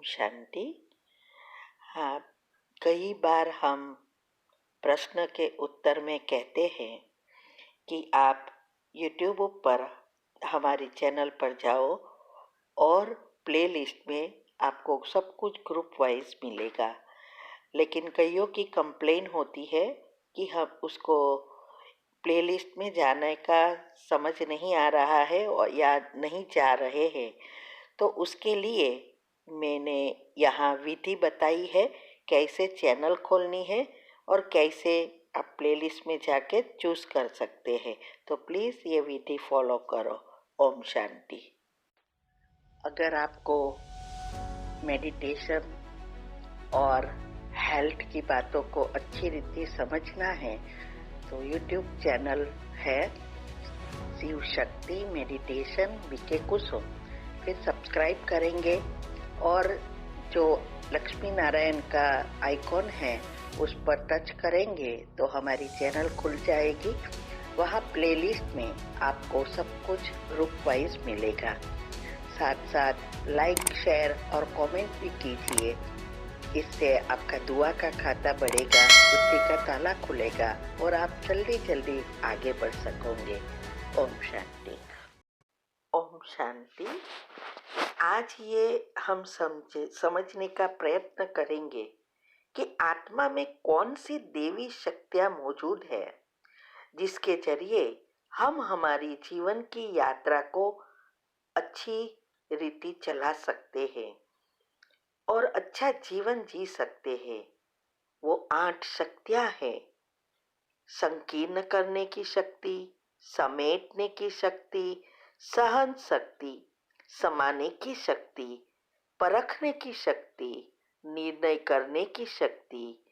शांति। हाँ, कई बार हम प्रश्न के उत्तर में कहते हैं कि आप YouTube पर हमारे चैनल पर जाओ और प्लेलिस्ट में आपको सब कुछ ग्रुप वाइज मिलेगा। लेकिन कईयों की कंप्लेन होती है कि हम उसको प्लेलिस्ट में जाने का समझ नहीं आ रहा है और या नहीं जा रहे हैं। तो उसके लिए मैंने यहाँ विधि बताई है कैसे चैनल खोलनी है और कैसे आप प्लेलिस्ट में जाके चूज़ कर सकते हैं। तो प्लीज़ ये विधि फॉलो करो। ओम शांति। अगर आपको मेडिटेशन और हेल्थ की बातों को अच्छी रीति समझना है तो यूट्यूब चैनल है शिव शक्ति मेडिटेशन बीके कुसुम। फिर सब्सक्राइब करेंगे और जो लक्ष्मी नारायण का आइकॉन है उस पर टच करेंगे तो हमारी चैनल खुल जाएगी। वहाँ प्लेलिस्ट में आपको सब कुछ ग्रुप वाइज मिलेगा। साथ साथ लाइक शेयर और कमेंट भी कीजिए। इससे आपका दुआ का खाता बढ़ेगा, बुद्धि का ताला खुलेगा और आप जल्दी जल्दी आगे बढ़ सकोगे। ओम शांति। ओम शांति। आज ये हम समझने का प्रयत्न करेंगे कि आत्मा में कौन सी देवी शक्तियां मौजूद है जिसके जरिए हम हमारी जीवन की यात्रा को अच्छी रीति चला सकते हैं और अच्छा जीवन जी सकते हैं। वो 8 शक्तियां हैं। संकीर्ण करने की शक्ति, समेटने की शक्ति, सहन शक्ति, समाने की शक्ति, परखने की शक्ति, निर्णय करने की शक्ति,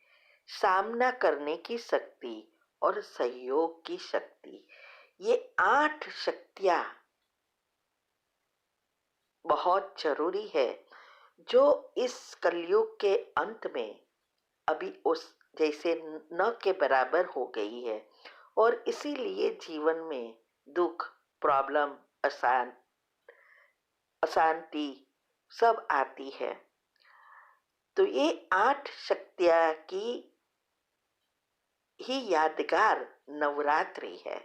सामना करने की शक्ति और सहयोग की शक्ति। ये 8 शक्तियां बहुत जरूरी है जो इस कलयुग के अंत में अभी उस जैसे न के बराबर हो गई है और इसीलिए जीवन में दुख, प्रॉब्लम, अशांति सब आती है। तो ये 8 शक्तियां की ही यादगार नवरात्रि है।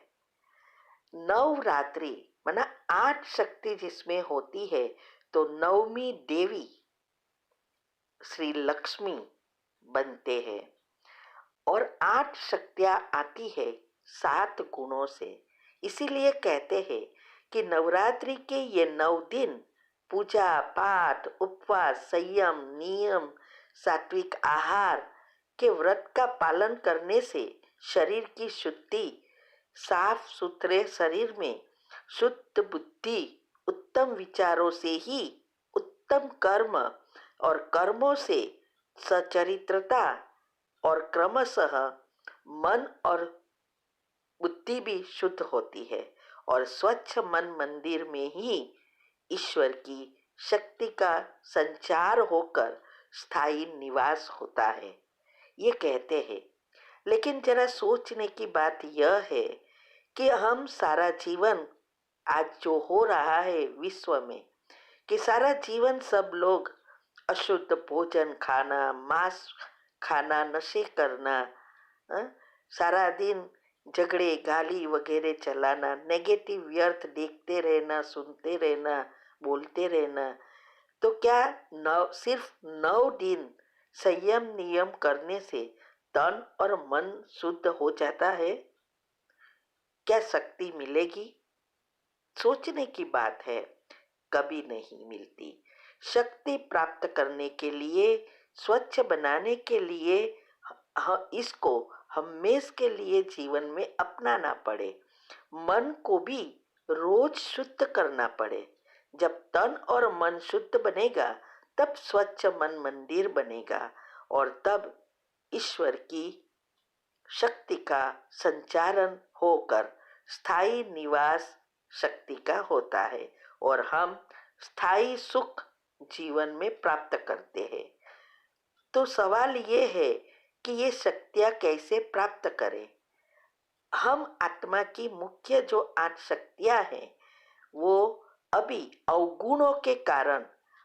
नवरात्रि माना 8 शक्ति जिसमें होती है तो नवमी देवी श्री लक्ष्मी बनते हैं और 8 शक्तियां आती है 7 गुणों से। इसीलिए कहते हैं कि नवरात्रि के ये 9 दिन पूजा पाठ, उपवास, संयम, नियम, सात्विक आहार के व्रत का पालन करने से शरीर की शुद्धि, साफ सुथरे शरीर में शुद्ध बुद्धि, उत्तम विचारों से ही उत्तम कर्म और कर्मों से सचरित्रता और क्रमशः मन और बुद्धि भी शुद्ध होती है और स्वच्छ मन मंदिर में ही ईश्वर की शक्ति का संचार होकर स्थायी निवास होता है, ये कहते हैं। लेकिन जरा सोचने की बात यह है कि हम सारा जीवन आज जो हो रहा है विश्व में कि सारा जीवन सब लोग अशुद्ध भोजन खाना, मांस खाना, नशे करना, सारा दिन झगड़े गाली वगैरह चलाना, नेगेटिव व्यर्थ देखते रहना, सुनते रहना, बोलते रहना। तो क्या सिर्फ 9 दिन संयम नियम करने से तन और मन शुद्ध हो जाता है? क्या शक्ति मिलेगी? सोचने की बात है, कभी नहीं मिलती। शक्ति प्राप्त करने के लिए, स्वच्छ बनाने के लिए इसको हमेश के लिए जीवन में अपनाना पड़े। मन को भी रोज शुद्ध करना पड़े। जब तन और मन शुद्ध बनेगा तब स्वच्छ मन मंदिर बनेगा और तब ईश्वर की शक्ति का संचारण होकर स्थायी निवास शक्ति का होता है और हम स्थायी सुख जीवन में प्राप्त करते हैं। तो सवाल ये है कि ये शक्तियां कैसे प्राप्त करें? हम आत्मा की मुख्य जो 8 शक्तियां हैं वो अभी अवगुणों के कारण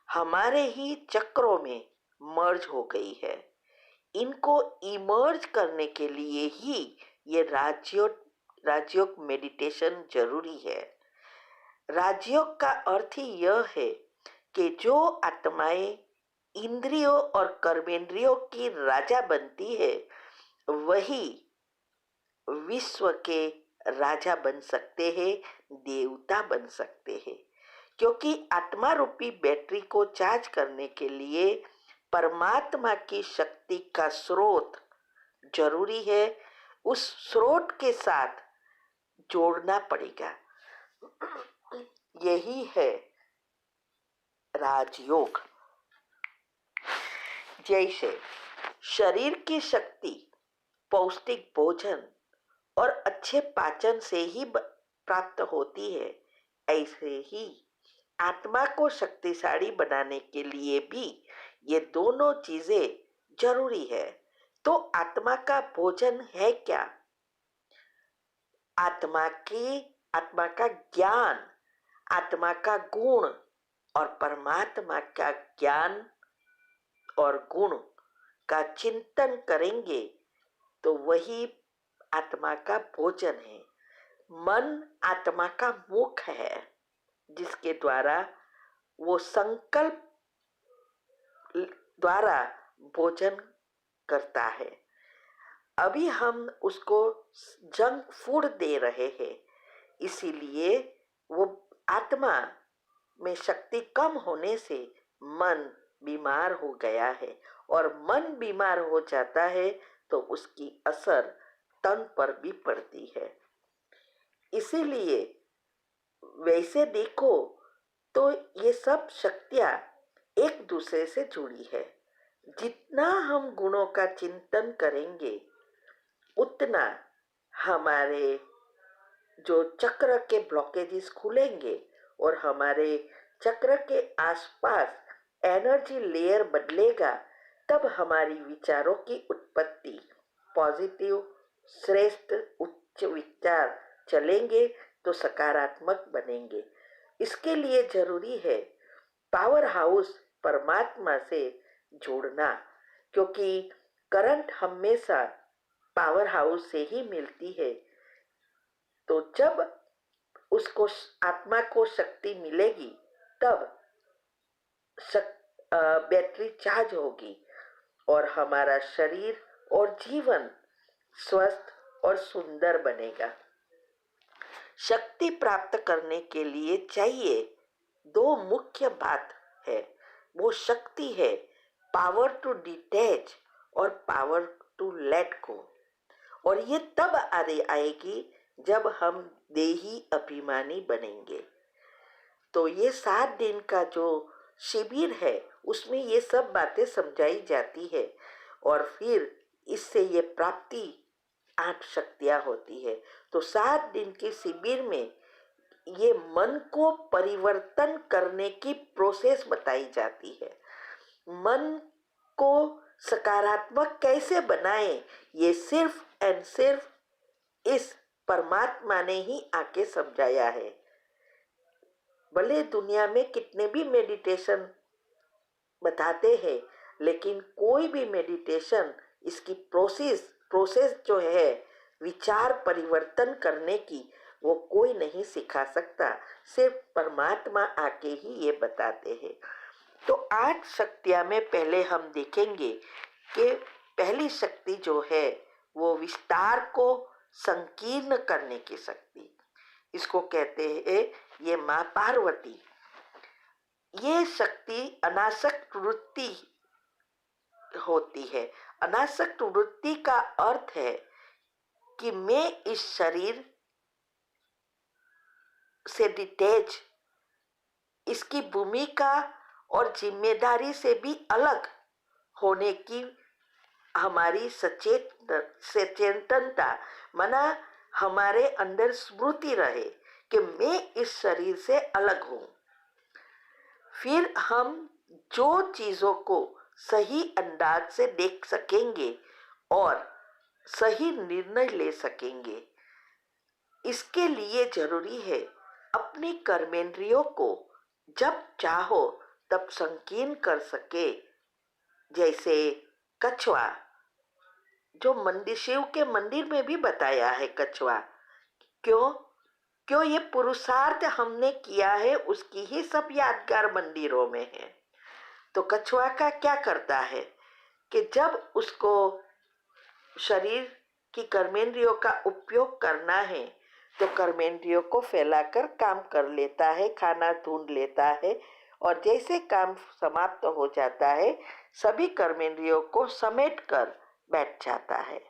हमारे ही चक्रों में मर्ज हो गई है। इनको इमर्ज करने के लिए ही ये राजयोग मेडिटेशन जरूरी है। राजयोग का अर्थ ही यह है कि जो आत्माएं इंद्रियों और कर्मेंद्रियों की राजा बनती है, वही विश्व के राजा बन सकते हैं, देवता बन सकते हैं। क्योंकि आत्मा रूपी बैटरी को चार्ज करने के लिए परमात्मा की शक्ति का स्रोत जरूरी है। उस स्रोत के साथ जोड़ना पड़ेगा। यही है राजयोग। जैसे शरीर की शक्ति पौष्टिक भोजन और अच्छे पाचन से ही प्राप्त होती है, ऐसे ही आत्मा को शक्तिशाली बनाने के लिए भी ये दोनों चीजें जरूरी है। तो आत्मा का भोजन है क्या? आत्मा का ज्ञान, आत्मा का गुण और परमात्मा का ज्ञान और गुण का चिंतन करेंगे तो वही आत्मा का भोजन है। मन आत्मा का मुख है, जिसके द्वारा वो संकल्प द्वारा भोजन करता है। अभी हम उसको जंक फूड दे रहे हैं, इसीलिए वो आत्मा में शक्ति कम होने से मन बीमार हो गया है। और मन बीमार हो जाता है तो उसकी असर तन पर भी पड़ती है। इसीलिए वैसे देखो तो ये सब शक्तियां एक दूसरे से जुड़ी है। जितना हम गुणों का चिंतन करेंगे, उतना हमारे जो चक्र के ब्लॉकेजेस खुलेंगे और हमारे चक्र के आसपास एनर्जी लेयर बदलेगा। तब हमारी विचारों की उत्पत्ति पॉजिटिव, श्रेष्ठ, उच्च विचार चलेंगे तो सकारात्मक बनेंगे। इसके लिए जरूरी है पावर हाउस परमात्मा से जोड़ना, क्योंकि करंट हमेशा पावर हाउस से ही मिलती है। तो जब उसको आत्मा को शक्ति मिलेगी, तब बैटरी चार्ज होगी और हमारा शरीर और जीवन स्वस्थ और सुंदर बनेगा। शक्ति प्राप्त करने के लिए चाहिए दो मुख्य बात है। वो शक्ति है पावर टू डिटैच और पावर टू लेट गो। और ये तब आएगी जब हम देही अभिमानी बनेंगे। तो ये 7 दिन का जो शिविर है, उसमें ये सब बातें समझाई जाती है और फिर इससे ये प्राप्ति 8 शक्तियां होती है। तो 7 दिन के शिविर में ये मन को परिवर्तन करने की प्रोसेस बताई जाती है। मन को सकारात्मक कैसे बनाएं, ये सिर्फ एंड सिर्फ इस परमात्मा ने ही आके समझाया है। भले दुनिया में कितने भी मेडिटेशन बताते हैं, लेकिन कोई भी मेडिटेशन इसकी प्रोसेस जो है विचार परिवर्तन करने की, वो कोई नहीं सिखा सकता। सिर्फ परमात्मा आके ही ये बताते हैं। तो 8 शक्तियां में पहले हम देखेंगे कि पहली शक्ति जो है वो विस्तार को संकीर्ण करने की शक्ति, इसको कहते हैं ये माँ पार्वती। ये शक्ति अनासक्त वृत्ति होती है। अनासक्त वृत्ति का अर्थ है कि मैं इस शरीर से डिटैच, इसकी भूमिका और जिम्मेदारी से भी अलग होने की हमारी सचेतनता, माना हमारे अंदर स्मृति रहे कि मैं इस शरीर से अलग हूं। फिर हम जो चीजों को सही अंदाज से देख सकेंगे और सही निर्णय ले सकेंगे। इसके लिए जरूरी है अपनी कर्मेंद्रियों को जब चाहो तब संकीर्ण कर सके। जैसे कछुआ, जो मंदिर, शिव के मंदिर में भी बताया है कछुआ। क्यों? क्यों? ये पुरुषार्थ हमने किया है, उसकी ही सब यादगार मंदिरों में है। तो कछुआ का क्या करता है कि जब उसको शरीर की कर्मेंद्रियों का उपयोग करना है तो कर्मेंद्रियों को फैलाकर काम कर लेता है, खाना ढूंढ लेता है, और जैसे काम समाप्त हो जाता है सभी कर्मेंद्रियों को समेट कर बैठ जाता है,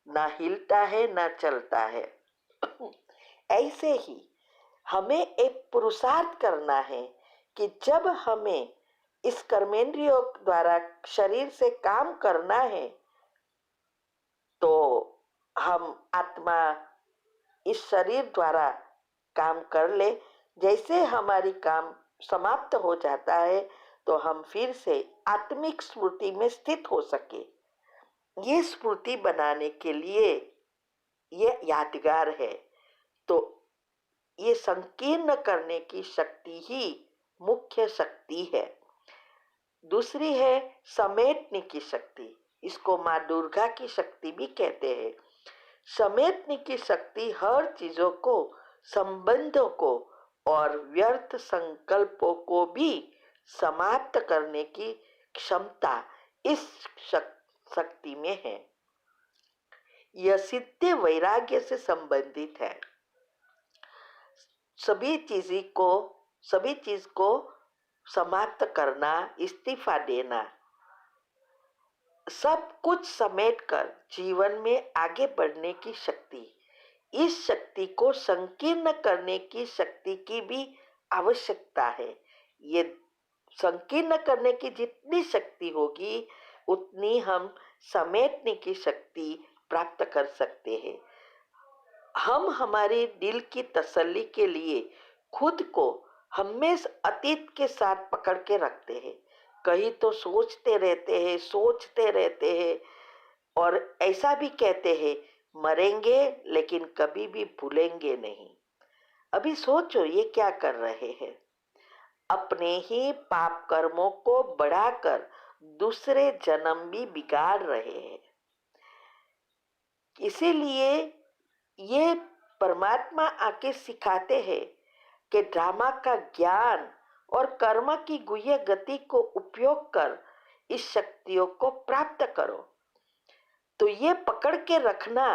ना हिलता है ना चलता है। ऐसे ही हमें एक पुरुषार्थ करना है कि जब हमें इस कर्मेंद्रियों द्वारा शरीर से काम करना है तो हम आत्मा इस शरीर द्वारा काम कर ले। जैसे हमारी काम समाप्त हो जाता है तो हम फिर से आत्मिक स्मृति में स्थित हो सके। ये स्मृति बनाने के लिए ये यादगार है। तो ये संकीर्ण करने की शक्ति ही मुख्य शक्ति है। दूसरी है समेटने की शक्ति। इसको माँ दुर्गा की शक्ति भी कहते हैं। समेटने की शक्ति हर चीजों को, संबंधों को और व्यर्थ संकल्पों को भी समाप्त करने की क्षमता इस शक्ति में है। यह सिद्ध वैराग्य से संबंधित है। सभी चीज को समाप्त करना, इस्तीफा देना, सब कुछ समेटकर जीवन में आगे बढ़ने की शक्ति, इस शक्ति को संकीर्ण करने की शक्ति की भी आवश्यकता है। ये संकीर्ण करने की जितनी शक्ति होगी उतनी हम समेटने की शक्ति प्राप्त कर सकते हैं। हम हमारे दिल की तसल्ली के लिए खुद को हमेशा अतीत के साथ पकड़ के रखते हैं। कहीं तो सोचते रहते हैं और ऐसा भी कहते हैं मरेंगे लेकिन कभी भी भूलेंगे नहीं। अभी सोचो ये क्या कर रहे हैं, अपने ही पाप कर्मों को बढ़ाकर दूसरे जन्म भी बिगाड़ रहे हैं। इसीलिए ये परमात्मा आके सिखाते हैं कि ड्रामा का ज्ञान और कर्म की गुह्य गति को उपयोग कर इस शक्तियों को प्राप्त करो। तो ये पकड़ के रखना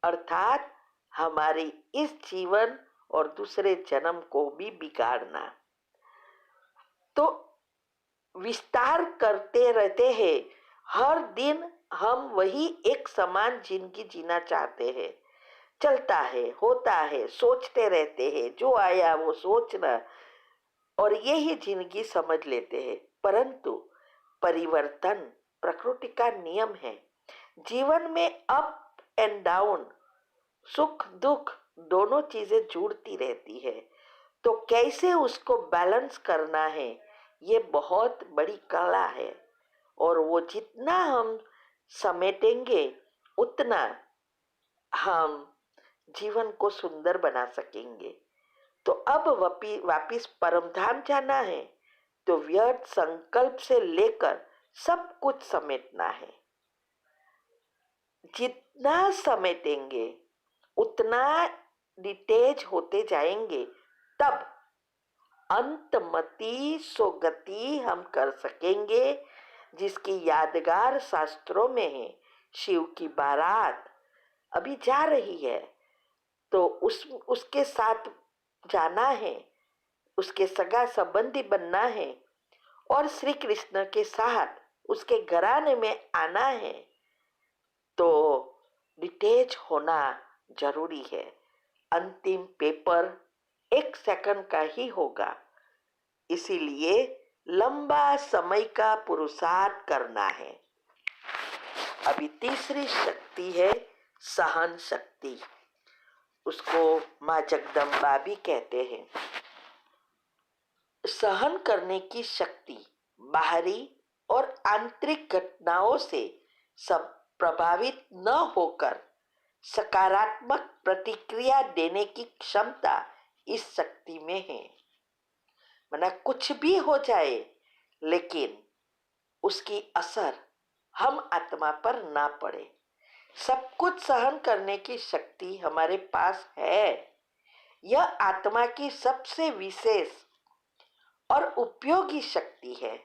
अर्थात हमारी इस जीवन और दूसरे जन्म को भी बिगाड़ना। तो विस्तार करते रहते हैं। हर दिन हम वही एक समान जिंदगी जीना चाहते हैं। चलता है, होता है, सोचते रहते हैं, जो आया वो सोचना और यही जिंदगी समझ लेते हैं। परंतु परिवर्तन प्रकृति का नियम है। जीवन में अप एंड डाउन, सुख दुख दोनों चीजें जुड़ती रहती है। तो कैसे उसको बैलेंस करना है ये बहुत बड़ी कला है, और वो जितना हम समेटेंगे उतना हम जीवन को सुंदर बना सकेंगे। तो अब वापिस परमधाम जाना है तो व्यर्थ संकल्प से लेकर सब कुछ समेटना है। जितना समेटेंगे उतना डिटेच होते जाएंगे, तब अंतमति सोगति हम कर सकेंगे, जिसकी यादगार शास्त्रों में है। शिव की बारात अभी जा रही है तो उसके साथ जाना है, उसके सगा संबंधी बनना है और श्री कृष्ण के साथ उसके घराने में आना है। तो डिटेच होना जरूरी है। अंतिम पेपर 1 सेकंड का ही होगा, इसीलिए लंबा समय का पुरुषार्थ करना है। अभी तीसरी शक्ति है सहन शक्ति। उसको माँ जगदम्बा भी कहते हैं। सहन करने की शक्ति बाहरी और आंतरिक घटनाओं से सब प्रभावित न होकर सकारात्मक प्रतिक्रिया देने की क्षमता इस शक्ति में है। माना कुछ भी हो जाए लेकिन उसकी असर हम आत्मा पर ना पड़े। सब कुछ सहन करने की शक्ति हमारे पास है। यह आत्मा की सबसे विशेष और उपयोगी शक्ति है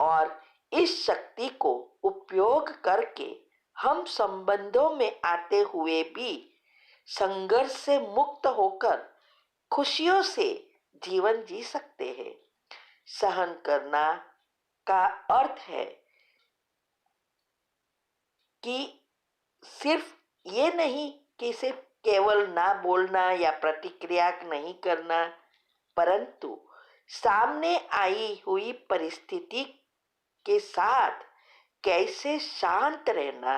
और इस शक्ति को उपयोग करके हम संबंधों में आते हुए भी संघर्ष से मुक्त होकर खुशियों से जीवन जी सकते हैं। सहन करना का अर्थ है कि सिर्फ ये नहीं कि सिर्फ केवल ना बोलना या प्रतिक्रिया नहीं करना, परंतु सामने आई हुई परिस्थिति के साथ कैसे शांत रहना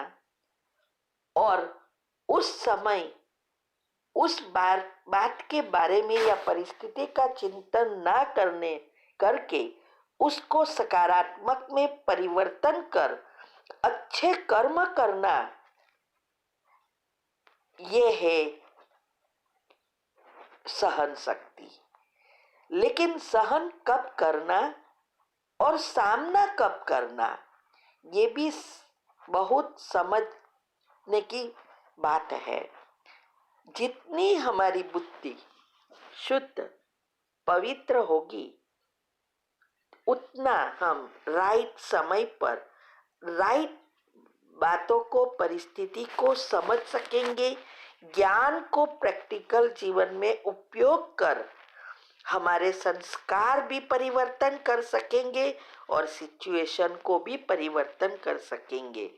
और उस समय उस बात के बारे में या परिस्थिति का चिंतन ना करने करके उसको सकारात्मक में परिवर्तन कर अच्छे कर्म करना, ये है सहन शक्ति। लेकिन सहन कब करना और सामना कब करना, ये भी बहुत समझने की बात है। जितनी हमारी बुद्धि शुद्ध पवित्र होगी, उतना हम राइट समय पर राइट बातों को, परिस्थिति को समझ सकेंगे। ज्ञान को प्रैक्टिकल जीवन में उपयोग कर हमारे संस्कार भी परिवर्तन कर सकेंगे और सिचुएशन को भी परिवर्तन कर सकेंगे।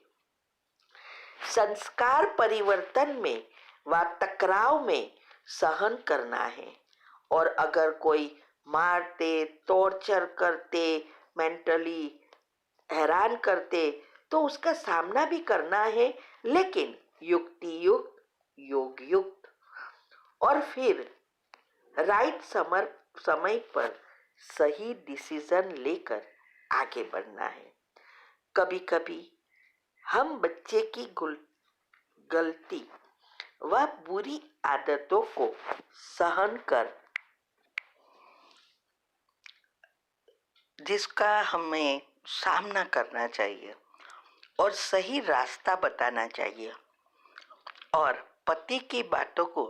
संस्कार परिवर्तन में व टकराव में सहन करना है। और अगर कोई मारते, टॉर्चर करते, मेंटली हैरान करते, तो उसका सामना भी करना है, लेकिन युक्ति युक्त, योग युक्त, और फिर राइट समय पर सही डिसीजन लेकर आगे बढ़ना है। कभी कभी हम बच्चे की गलती व बुरी आदतों को सहन कर जिसका हमें सामना करना चाहिए और सही रास्ता बताना चाहिए और पति की बातों को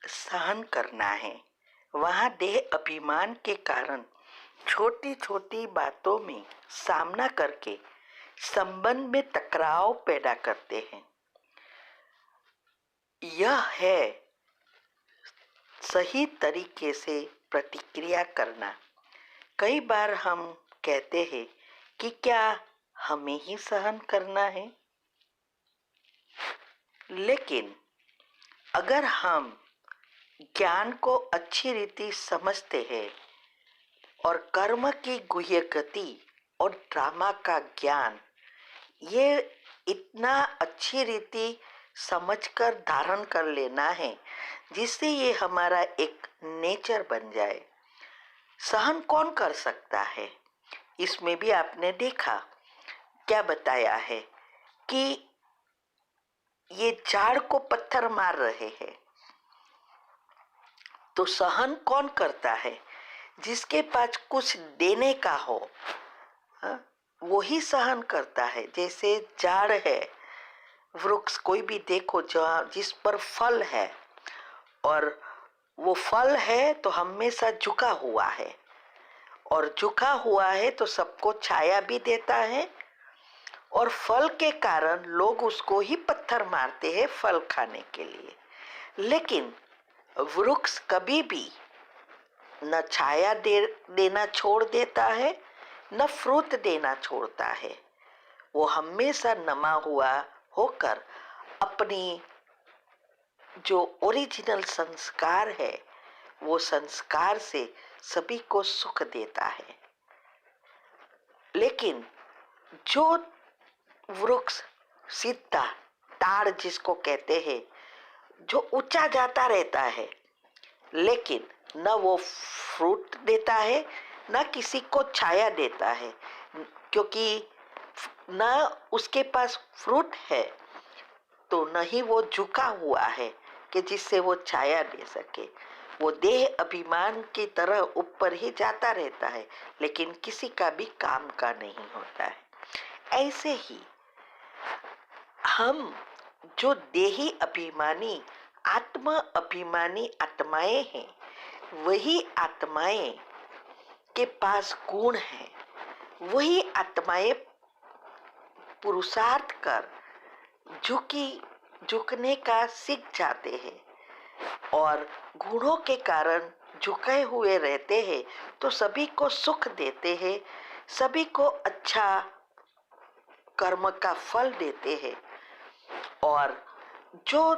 सहन करना है। वहाँ देह अभिमान के कारण छोटी छोटी बातों में सामना करके संबंध में टकराव पैदा करते हैं। यह है सही तरीके से प्रतिक्रिया करना। कई बार हम कहते हैं कि क्या हमें ही सहन करना है, लेकिन अगर हम ज्ञान को अच्छी रीति समझते हैं और कर्म की गुह्य गति और ड्रामा का ज्ञान, ये इतना अच्छी रीति समझकर धारण कर लेना है जिससे ये हमारा एक नेचर बन जाए। सहन कौन कर सकता है? इसमें भी आपने देखा क्या बताया है कि ये झाड़ को पत्थर मार रहे हैं, तो सहन कौन करता है? जिसके पास कुछ देने का हो, वो ही सहन करता है। जैसे झाड़ है, वृक्ष कोई भी देखो जिस पर फल है, और वो फल है तो हमेशा झुका हुआ है, और झुका हुआ है तो सबको छाया भी देता है, और फल के कारण लोग उसको ही पत्थर मारते हैं फल खाने के लिए। लेकिन वृक्ष कभी भी न छाया देना छोड़ देता है, न फ्रूट देना छोड़ता है। वो हमेशा नमा हुआ होकर अपनी जो ओरिजिनल संस्कार है, वो संस्कार से सभी को सुख देता है। लेकिन जो वृक्ष सीधा ताड़ जिसको कहते हैं, जो ऊंचा जाता रहता है, लेकिन न वो फ्रूट देता है न किसी को छाया देता है, क्योंकि न उसके पास फ्रूट है तो न ही वो झुका हुआ है कि जिससे वो छाया दे सके। वो देह अभिमान की तरह ऊपर ही जाता रहता है, लेकिन किसी का भी काम का नहीं होता है। ऐसे ही हम जो देही अभिमानी आत्म अभिमानी आत्माएं हैं, वही आत्माएं के पास गुण है, वही आत्माएं पुरुषार्थ कर झुकने का सीख जाते हैं और गुणों के कारण झुके हुए रहते हैं, तो सभी को सुख देते हैं, सभी को अच्छा कर्म का फल देते हैं। और जो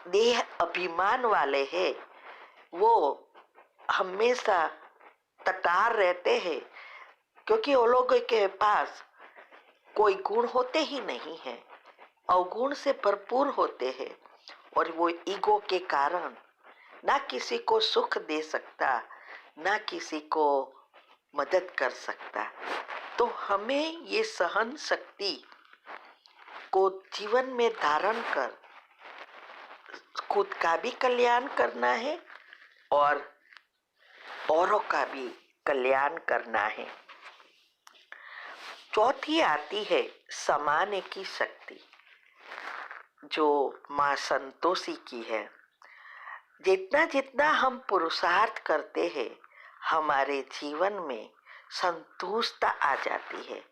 देह अभिमान वाले हैं वो हमेशा तटार रहते हैं, क्योंकि वो लोगों के पास कोई गुण होते ही नहीं है, अवगुण से भरपूर होते हैं और वो ईगो के कारण ना किसी को सुख दे सकता, ना किसी को मदद कर सकता। तो हमें ये सहन शक्ति को जीवन में धारण कर खुद का भी कल्याण करना है और औरों का भी कल्याण करना है। चौथी आती है समाने की शक्ति, जो माँ संतोषी की है। जितना जितना हम पुरुषार्थ करते हैं, हमारे जीवन में संतुष्टता आ जाती है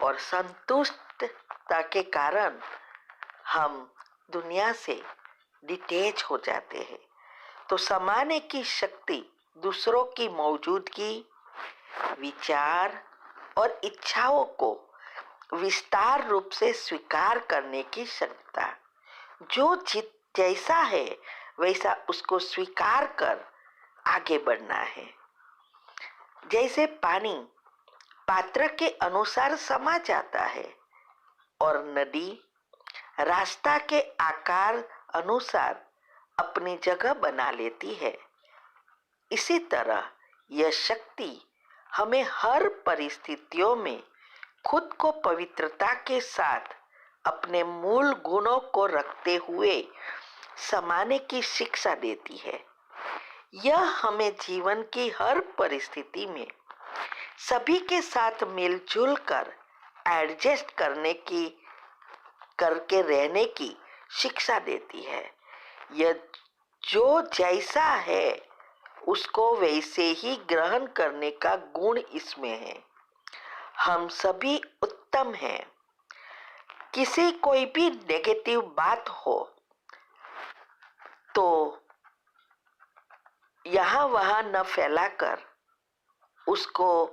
और संतुष्टता के कारण हम दुनिया से डिटैच हो जाते हैं। तो समाने की शक्ति दूसरों की मौजूदगी, विचार और इच्छाओं को विस्तार रूप से स्वीकार करने की क्षमता। जो जैसा है वैसा उसको स्वीकार कर आगे बढ़ना है। जैसे पानी पात्र के अनुसार समा जाता है और नदी रास्ता के आकार अनुसार अपनी जगह बना लेती है, इसी तरह यह शक्ति हमें हर परिस्थितियों में खुद को पवित्रता के साथ अपने मूल गुणों को रखते हुए समाने की शिक्षा देती है। यह हमें जीवन की हर परिस्थिति में सभी के साथ मिलजुल कर एडजस्ट करके रहने की शिक्षा देती है। यह जो जैसा है उसको वैसे ही ग्रहण करने का गुण इसमें है। हम सभी उत्तम हैं। किसी कोई भी नेगेटिव बात हो तो यहाँ वहां न फैलाकर उसको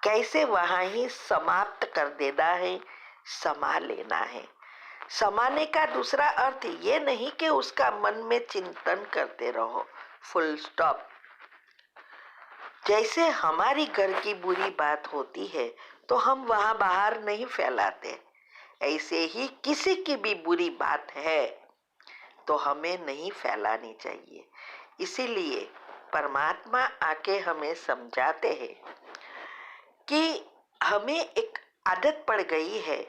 कैसे वहां ही समाप्त कर देना है, समा लेना है। समाने का दूसरा अर्थ ये नहीं कि उसका मन में चिंतन करते रहो, फुल स्टॉप। जैसे हमारी घर की बुरी बात होती है तो हम वहां बाहर नहीं फैलाते, ऐसे ही किसी की भी बुरी बात है तो हमें नहीं फैलानी चाहिए। इसीलिए परमात्मा आके हमें समझाते हैं कि हमें एक आदत पड़ गई है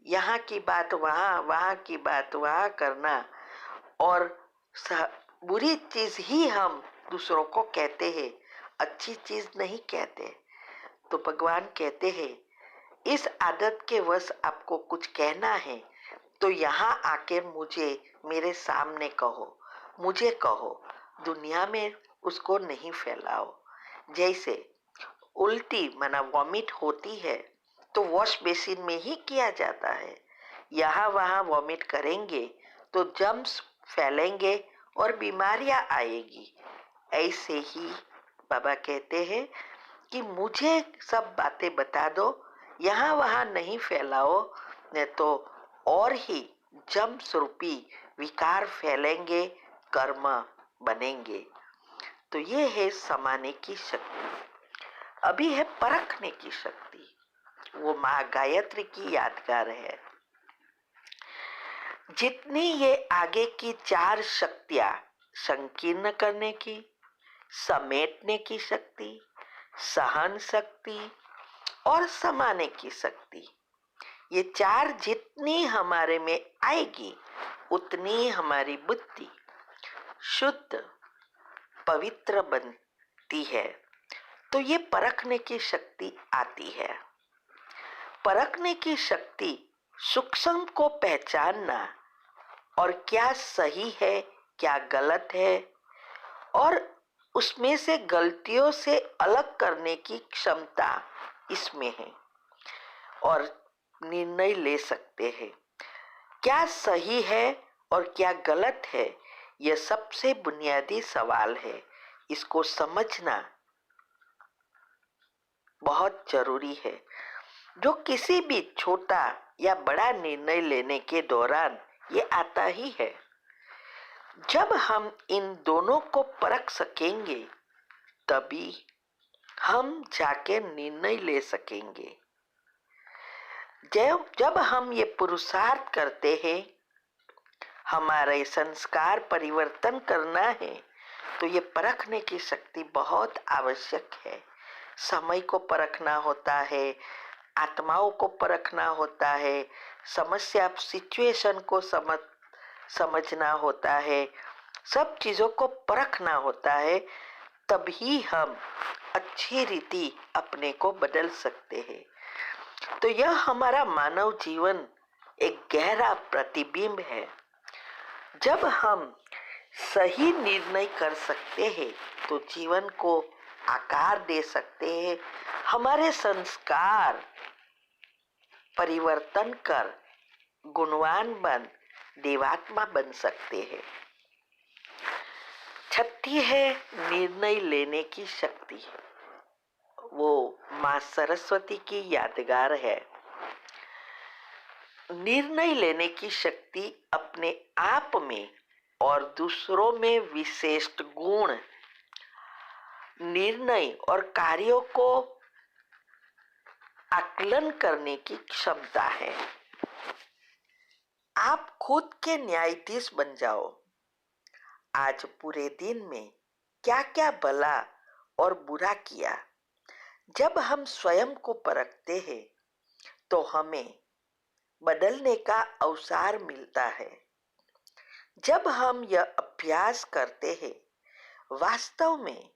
यहाँ की बात वहाँ, वहाँ की बात वहाँ करना, और बुरी चीज ही हम दूसरों को कहते हैं, अच्छी चीज नहीं कहते। तो भगवान कहते हैं इस आदत के वश आपको कुछ कहना है तो यहाँ आके मुझे मेरे सामने कहो, मुझे कहो, दुनिया में उसको नहीं फैलाओ। जैसे उल्टी माना वॉमिट होती है तो वॉश बेसिन में ही किया जाता है, यहाँ वहाँ वॉमिट करेंगे तो जर्म्स फैलेंगे और बीमारियां आएगी। ऐसे ही बाबा कहते हैं कि मुझे सब बातें बता दो, यहाँ वहाँ नहीं फैलाओ, नहीं तो और ही जर्म्स रूपी विकार फैलेंगे, कर्म बनेंगे। तो ये है समाने की शक्ति। अभी है परखने की शक्ति, वो माँ गायत्री की यादगार है। जितनी ये आगे की 4 शक्तियां संकीर्ण करने की, समेटने की शक्ति, सहन शक्ति और समाने की शक्ति, ये 4 जितनी हमारे में आएगी उतनी हमारी बुद्धि शुद्ध पवित्र बनती है तो ये परखने की शक्ति आती है। परखने की शक्ति सूक्ष्म को पहचानना और क्या सही है क्या गलत है और उसमें से गलतियों से अलग करने की क्षमता इसमें है और निर्णय ले सकते हैं। क्या सही है और क्या गलत है, यह सबसे बुनियादी सवाल है। इसको समझना बहुत जरूरी है, जो किसी भी छोटा या बड़ा निर्णय लेने के दौरान ये आता ही है। जब हम इन दोनों को परख सकेंगे तभी हम जाके निर्णय ले सकेंगे। जब हम ये पुरुषार्थ करते हैं, हमारे संस्कार परिवर्तन करना है, तो ये परखने की शक्ति बहुत आवश्यक है। समय को परखना होता है, आत्माओं को परखना होता है, समस्या सिचुएशन को समझना होता है, सब चीजों को परखना होता है, तभी हम अच्छी रीति अपने को बदल सकते हैं। तो यह हमारा मानव जीवन एक गहरा प्रतिबिंब है। जब हम सही निर्णय कर सकते हैं तो जीवन को आकार दे सकते हैं, हमारे संस्कार परिवर्तन कर गुणवान बन देवात्मा बन सकते हैं। छठी है निर्णय लेने की शक्ति। वो माँ सरस्वती की यादगार है। निर्णय लेने की शक्ति अपने आप में और दूसरों में विशिष्ट गुण, निर्णय और कार्यों को आकलन करने की क्षमता है। आप खुद के न्यायाधीश बन जाओ। आज पूरे दिन में क्या क्या भला और बुरा किया। जब हम स्वयं को परखते हैं तो हमें बदलने का अवसर मिलता है। जब हम यह अभ्यास करते हैं, वास्तव में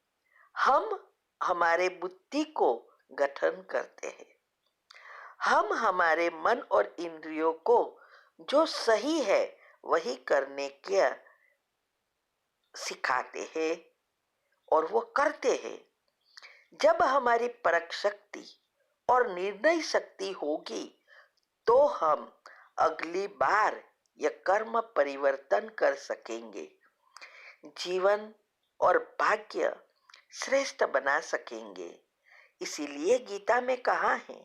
हम हमारे बुद्धि को गठन करते हैं। हम हमारे मन और इंद्रियों को जो सही है वही करने के सिखाते हैं और वो करते हैं। जब हमारी परख शक्ति और निर्णय शक्ति होगी तो हम अगली बार यह कर्म परिवर्तन कर सकेंगे, जीवन और भाग्य श्रेष्ठ बना सकेंगे। इसीलिए गीता में कहा है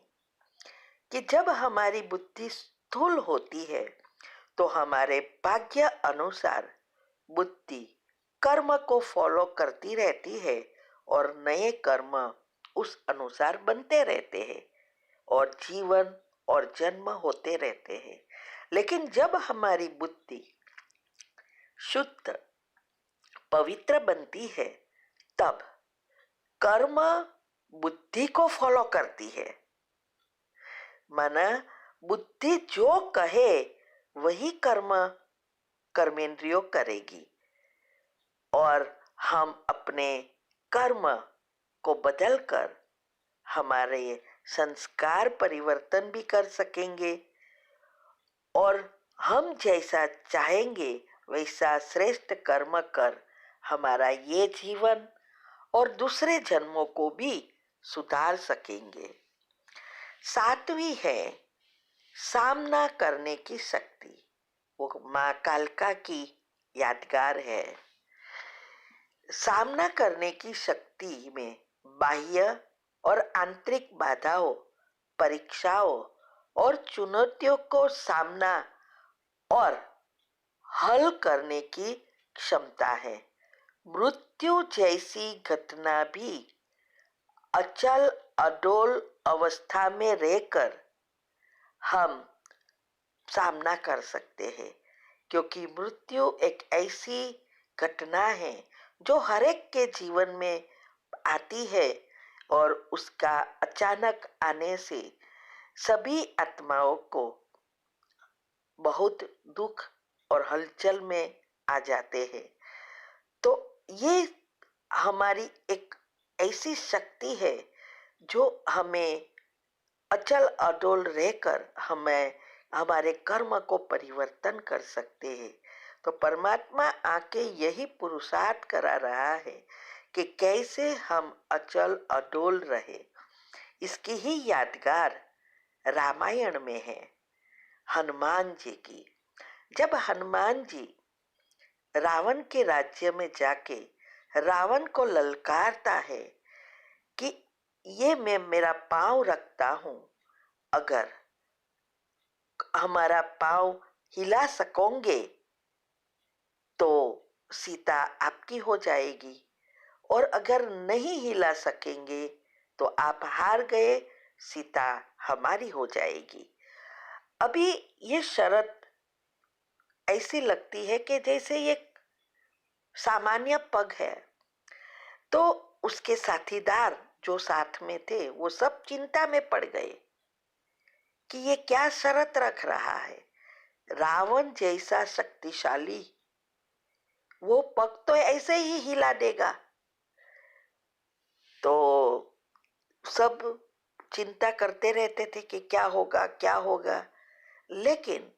कि जब हमारी बुद्धि स्थूल होती है तो हमारे भाग्य अनुसार बुद्धि कर्म को फॉलो करती रहती है और नए कर्म उस अनुसार बनते रहते हैं और जीवन और जन्म होते रहते हैं। लेकिन जब हमारी बुद्धि शुद्ध पवित्र बनती है तब कर्म बुद्धि को फॉलो करती है। माना बुद्धि जो कहे वही कर्मेंद्रियों करेगी और हम अपने कर्म को बदलकर हमारे संस्कार परिवर्तन भी कर सकेंगे और हम जैसा चाहेंगे वैसा श्रेष्ठ कर्म कर हमारा ये जीवन और दूसरे जन्मों को भी सुधार सकेंगे। सातवीं है सामना करने की शक्ति। वो माँ कालिका की यादगार है। सामना करने की शक्ति में बाह्य और आंतरिक बाधाओं, परीक्षाओं और चुनौतियों को सामना और हल करने की क्षमता है। मृत्यु जैसी घटना भी अचल अडोल अवस्था में रहकर हम सामना कर सकते हैं, क्योंकि मृत्यु एक ऐसी घटना है जो हर एक के जीवन में आती है और उसका अचानक आने से सभी आत्माओं को बहुत दुख और हलचल में आ जाते हैं। तो ये हमारी एक ऐसी शक्ति है जो हमें अचल अडोल रहकर हमें हमारे कर्म को परिवर्तन कर सकते हैं। तो परमात्मा आके यही पुरुषार्थ करा रहा है कि कैसे हम अचल अडोल रहे। इसकी ही यादगार रामायण में है हनुमान जी की। जब हनुमान जी रावण के राज्य में जाके रावण को ललकारता है कि ये मैं मेरा पांव रखता हूं, अगर हमारा पांव हिला सकोगे तो सीता आपकी हो जाएगी, और अगर नहीं हिला सकेंगे तो आप हार गए, सीता हमारी हो जाएगी। अभी ये शर्त ऐसी लगती है कि जैसे ये सामान्य पग है। तो उसके साथीदार जो साथ में थे वो सब चिंता में पड़ गए कि ये क्या शर्त रख रहा है। रावण जैसा शक्तिशाली वो पग तो ऐसे ही हिला देगा। तो सब चिंता करते रहते थे कि क्या होगा क्या होगा, लेकिन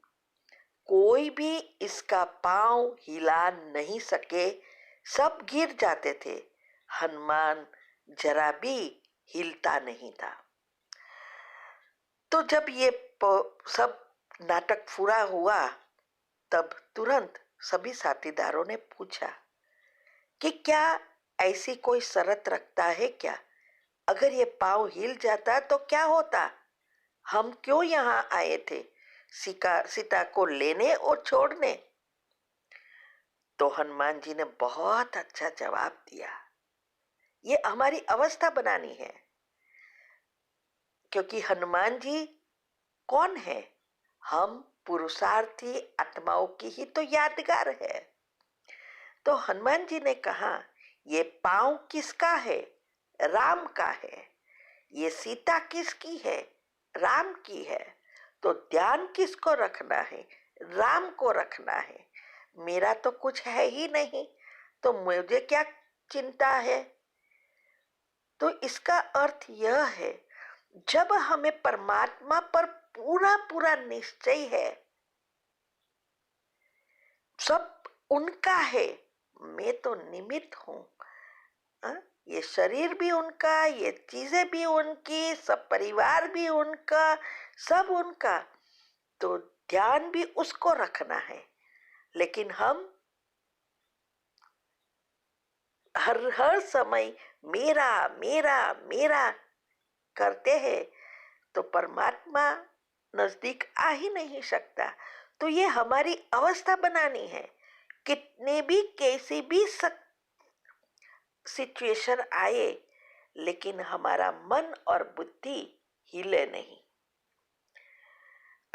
कोई भी इसका पांव हिला नहीं सके, सब गिर जाते थे। हनुमान जरा भी हिलता नहीं था। तो जब ये सब नाटक पूरा हुआ तब तुरंत सभी साथीदारों ने पूछा कि क्या ऐसी कोई शर्त रखता है क्या? अगर ये पांव हिल जाता तो क्या होता? हम क्यों यहाँ आए थे? सीता को लेने और छोड़ने? तो हनुमान जी ने बहुत अच्छा जवाब दिया। ये हमारी अवस्था बनानी है, क्योंकि हनुमान जी कौन है? हम पुरुषार्थी आत्माओं की ही तो यादगार है। तो हनुमान जी ने कहा, ये पांव किसका है? राम का है। ये सीता किसकी है? राम की है। तो ध्यान किसको रखना है? राम को रखना है। मेरा तो कुछ है ही नहीं, तो मुझे क्या चिंता है? तो इसका अर्थ यह है, जब हमें परमात्मा पर पूरा पूरा निश्चय है, सब उनका है, मैं तो निमित्त हूं। ये शरीर भी उनका, ये चीजें भी उनकी, सब परिवार भी उनका, सब उनका। तो ध्यान भी उसको रखना है। लेकिन हम हर हर समय मेरा मेरा मेरा करते हैं, तो परमात्मा नजदीक आ ही नहीं सकता। तो ये हमारी अवस्था बनानी है। कितने भी कैसी भी सिचुएशन आए, लेकिन हमारा मन और बुद्धि हिले नहीं।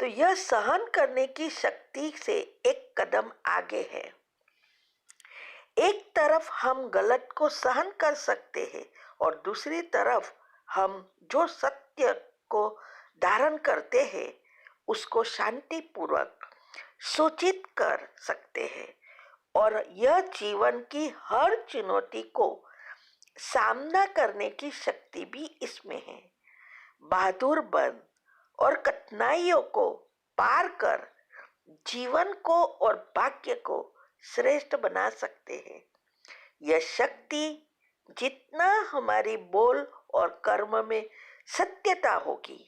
तो यह सहन करने की शक्ति से एक कदम आगे है। एक तरफ हम गलत को सहन कर सकते हैं और दूसरी तरफ हम जो सत्य को धारण करते हैं उसको शांतिपूर्वक सूचित कर सकते हैं। और यह जीवन की हर चुनौती को सामना करने की शक्ति भी इसमें है। बहादुर बन और कठिनाइयों को पार कर जीवन को और भाग्य को श्रेष्ठ बना सकते हैं। यह शक्ति जितना हमारी बोल और कर्म में सत्यता होगी,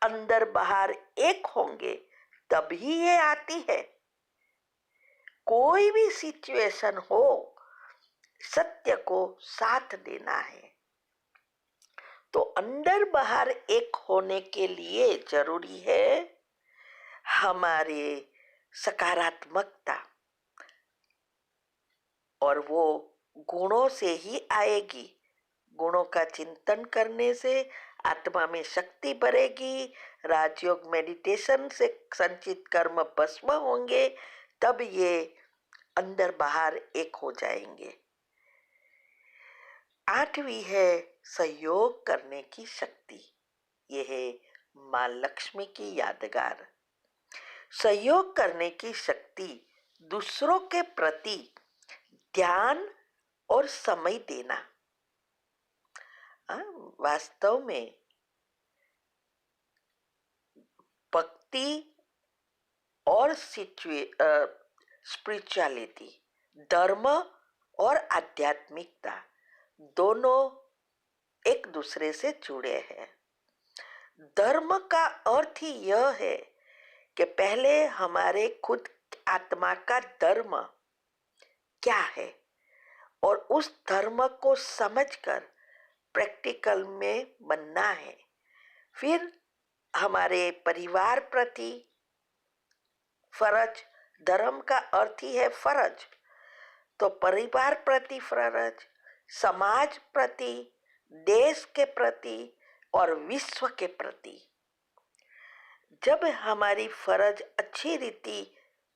अंदर बाहर एक होंगे, तभी ये आती है। कोई भी सिचुएशन हो, सत्य को साथ देना है। तो अंदर बाहर एक होने के लिए जरूरी है हमारे सकारात्मकता, और वो गुणों से ही आएगी। गुणों का चिंतन करने से आत्मा में शक्ति बढ़ेगी। राजयोग मेडिटेशन से संचित कर्म भस्म होंगे, तब ये अंदर बाहर एक हो जाएंगे। आठवीं है सहयोग करने की शक्ति। यह है मां लक्ष्मी की यादगार। सहयोग करने की शक्ति दूसरों के प्रति ध्यान और समय देना, वास्तव में भक्ति और स्पिरिचुअलिटी, धर्म और आध्यात्मिकता दोनों एक दूसरे से जुड़े हैं। धर्म का अर्थ ही यह है कि पहले हमारे खुद आत्मा का धर्म क्या है और उस धर्म को समझकर प्रैक्टिकल में बनना है। फिर हमारे परिवार प्रति फर्ज, धर्म का अर्थ ही है फर्ज, तो परिवार प्रति फर्ज, समाज प्रति, देश के प्रति और विश्व के प्रति। जब हमारी फर्ज अच्छी रीति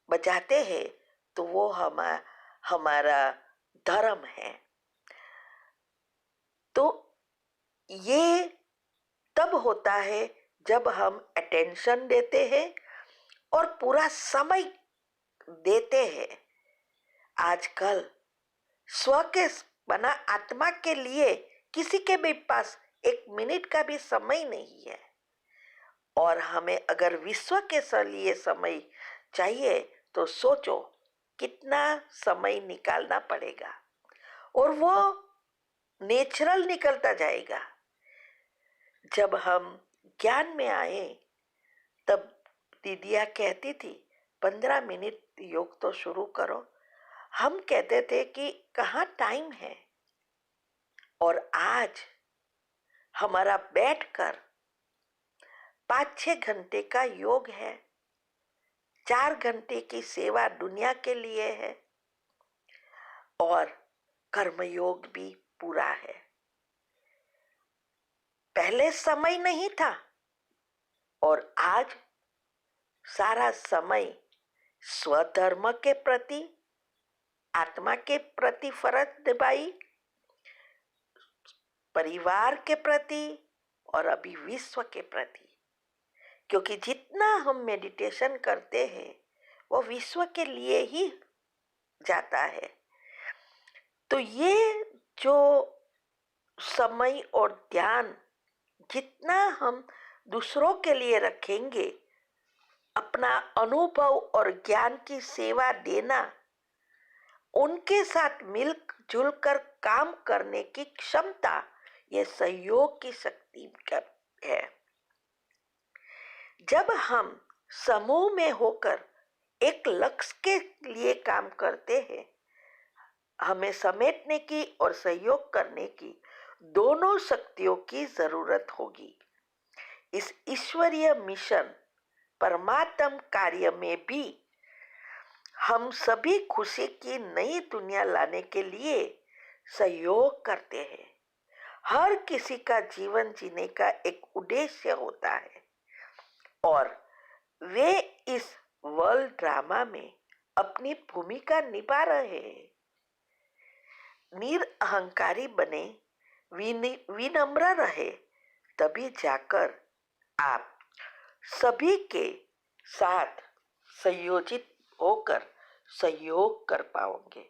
बजाते हैं तो वो हमारा धर्म है। तो ये तब होता है जब हम अटेंशन देते हैं और पूरा समय देते हैं। आजकल स्व के बना आत्मा के लिए किसी के भी पास 1 मिनट का भी समय नहीं है, और हमें अगर विश्व के लिए समय चाहिए तो सोचो कितना समय निकालना पड़ेगा, और वो नेचुरल निकलता जाएगा। जब हम ज्ञान में आए तब दीदिया कहती थी 15 मिनट योग तो शुरू करो। हम कहते थे कि कहाँ टाइम है, और आज हमारा बैठकर 5-6 घंटे का योग है, 4 घंटे की सेवा दुनिया के लिए है, और कर्मयोग भी पूरा है। पहले समय नहीं था और आज सारा समय स्वधर्म के प्रति, आत्मा के प्रति फर्ज निभाई, परिवार के प्रति और अभी विश्व के प्रति। क्योंकि जितना हम मेडिटेशन करते हैं वो विश्व के लिए ही जाता है। तो ये जो समय और ध्यान जितना हम दूसरों के लिए रखेंगे, अपना अनुभव और ज्ञान की सेवा देना, उनके साथ मिलजुल कर काम करने की क्षमता, ये सहयोग की शक्ति है। जब हम समूह में होकर एक लक्ष्य के लिए काम करते हैं, हमें समेटने की और सहयोग करने की दोनों शक्तियों की जरूरत होगी। इस ईश्वरीय मिशन परमात्म कार्य में भी हम सभी खुशी की नई दुनिया लाने के लिए सहयोग करते हैं। हर किसी का जीवन जीने का एक उद्देश्य होता है और वे इस वर्ल्ड ड्रामा में अपनी भूमिका निभा रहे हैं। निरअहंकारी बने, विनम्र रहे, तभी जाकर आप सभी के साथ संयोजित होकर सहयोग कर पाओगे।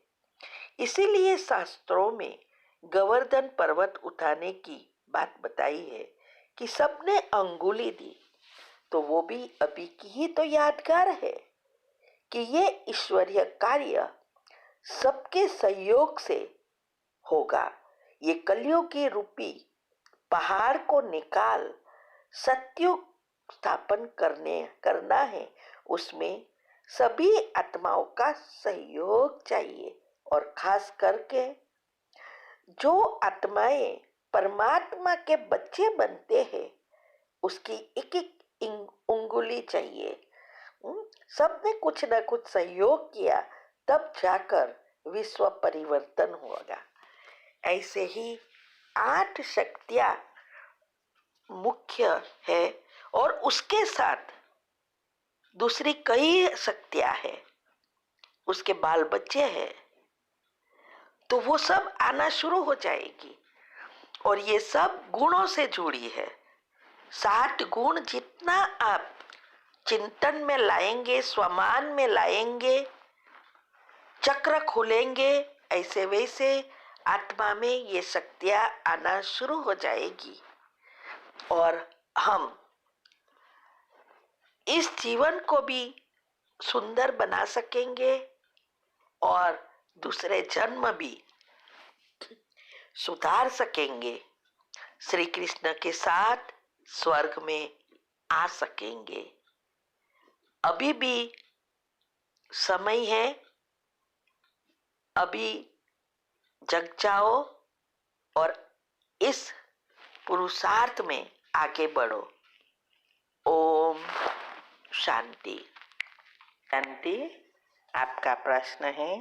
इसीलिए शास्त्रों में गोवर्धन पर्वत उठाने की बात बताई है कि सबने अंगुली दी, तो वो भी अभी की ही तो यादगार है कि ये ईश्वरीय कार्य सबके सहयोग से होगा। ये कलियुगी रूपी पहाड़ को निकाल सत्युग स्थापन करना है। उसमें सभी आत्माओं का सहयोग चाहिए, और खास करके जो आत्माएं परमात्मा के बच्चे बनते हैं उसकी एक एक उंगली चाहिए। सबने कुछ न कुछ सहयोग किया, तब जाकर विश्व परिवर्तन होगा। ऐसे ही 8 शक्तियां मुख्य है और उसके साथ दूसरी कई शक्तियां हैं, उसके बाल बच्चे हैं, तो वो सब आना शुरू हो जाएगी। और ये सब गुणों से जुड़ी है। 60 गुण जितना आप चिंतन में लाएंगे, स्वमान में लाएंगे, चक्र खुलेंगे, ऐसे वैसे आत्मा में ये शक्तियां आना शुरू हो जाएगी और हम इस जीवन को भी सुंदर बना सकेंगे और दूसरे जन्म भी सुधार सकेंगे, श्री कृष्ण के साथ स्वर्ग में आ सकेंगे। अभी भी समय है, अभी जग जाओ और इस पुरुषार्थ में आगे बढ़ो। ओम शांति। शांति। आपका प्रश्न है,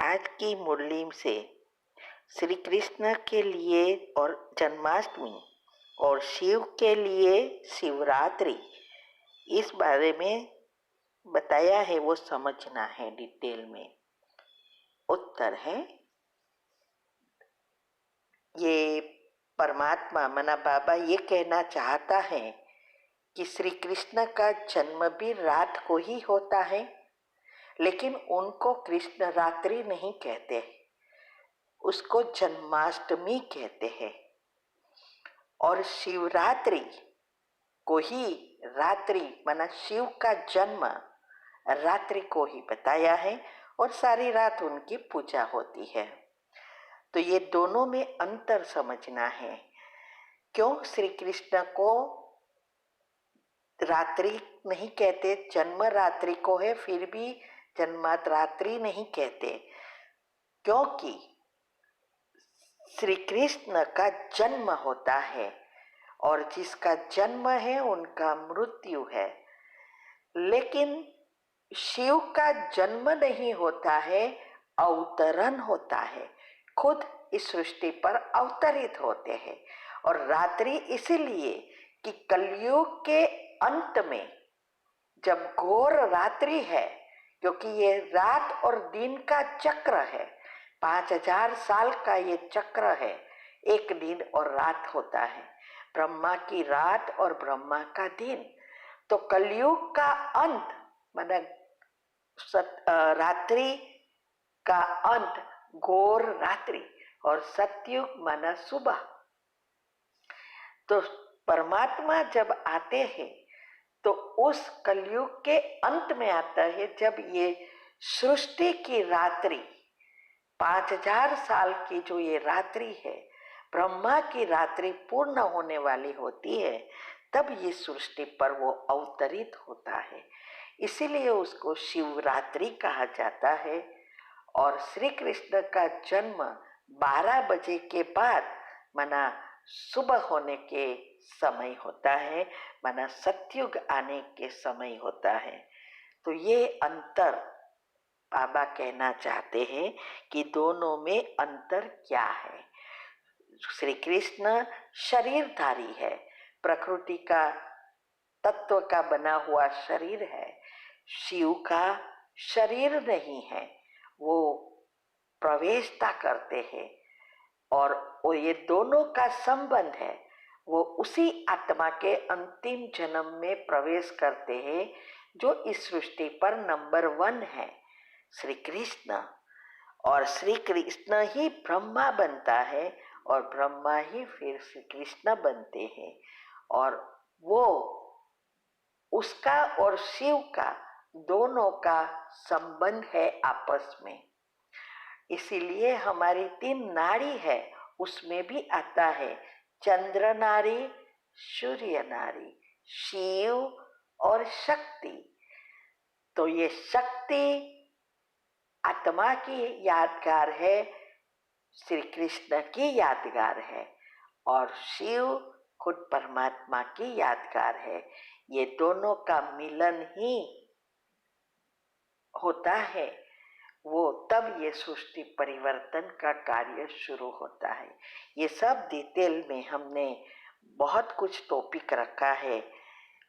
आज की मुरली से श्री कृष्ण के लिए और जन्माष्टमी और शिव के लिए शिवरात्रि, इस बारे में बताया है, वो समझना है डिटेल में। उत्तर है, ये परमात्मा मना बाबा ये कहना चाहता है कि श्री कृष्ण का जन्म भी रात को ही होता है, लेकिन उनको कृष्ण रात्रि नहीं कहते, उसको जन्माष्टमी कहते हैं। और शिवरात्रि को ही रात्रि माना शिव का जन्म रात्रि को ही बताया है और सारी रात उनकी पूजा होती है। तो ये दोनों में अंतर समझना है। क्यों श्री कृष्ण को रात्रि नहीं कहते, जन्म रात्रि को है, फिर भी जन्मरात्रि नहीं कहते? क्योंकि श्री कृष्ण का जन्म होता है और जिसका जन्म है उनका मृत्यु है, लेकिन शिव का जन्म नहीं होता है, अवतरण होता है, खुद इस सृष्टि पर अवतरित होते हैं। और रात्रि इसीलिए कि कलयुग के अंत में जब घोर रात्रि है, क्योंकि ये रात और दिन का चक्र है, 5000 साल का ये चक्र है, एक दिन और रात होता है, ब्रह्मा की रात और ब्रह्मा का दिन। तो कलयुग का अंत माना रात्रि का अंत घोर रात्रि और सतयुग माना सुबह। तो परमात्मा जब आते हैं तो उस कलयुग के अंत में आता है, जब ये सृष्टि की रात्रि 5000 साल की जो ये रात्रि है, ब्रह्मा की रात्रि पूर्ण होने वाली होती है, तब ये सृष्टि पर वो अवतरित होता है। इसीलिए उसको शिवरात्रि कहा जाता है। और श्री कृष्ण का जन्म 12 बजे के बाद माना सुबह होने के समय होता है, माना सतयुग आने के समय होता है। तो ये अंतर बाबा कहना चाहते हैं कि दोनों में अंतर क्या है। श्री कृष्ण शरीरधारी है, प्रकृति का तत्व का बना हुआ शरीर है। शिव का शरीर नहीं है, वो प्रवेशता करते हैं और वो ये दोनों का संबंध है। वो उसी आत्मा के अंतिम जन्म में प्रवेश करते हैं जो इस सृष्टि पर नंबर 1 है, श्री कृष्ण। और श्री कृष्ण ही ब्रह्मा बनता है और ब्रह्मा ही फिर श्री कृष्ण बनते हैं। और वो उसका और शिव का दोनों का संबंध है आपस में। इसीलिए हमारी 3 नाड़ी है, उसमें भी आता है चंद्र नाड़ी, सूर्य नाड़ी, शिव और शक्ति। तो ये शक्ति आत्मा की यादगार है, श्री कृष्ण की यादगार है, और शिव खुद परमात्मा की यादगार है। ये दोनों का मिलन ही होता है, वो तब ये सृष्टि परिवर्तन का कार्य शुरू होता है। ये सब डिटेल में हमने बहुत कुछ टॉपिक रखा है,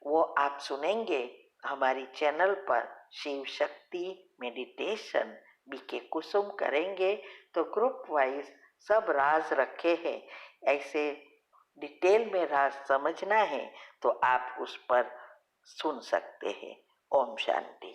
वो आप सुनेंगे हमारी चैनल पर। शिव शक्ति मेडिटेशन बीके कुसुम करेंगे तो ग्रुप वाइज सब राज रखे हैं। ऐसे डिटेल में राज समझना है तो आप उस पर सुन सकते हैं। ओम शांति।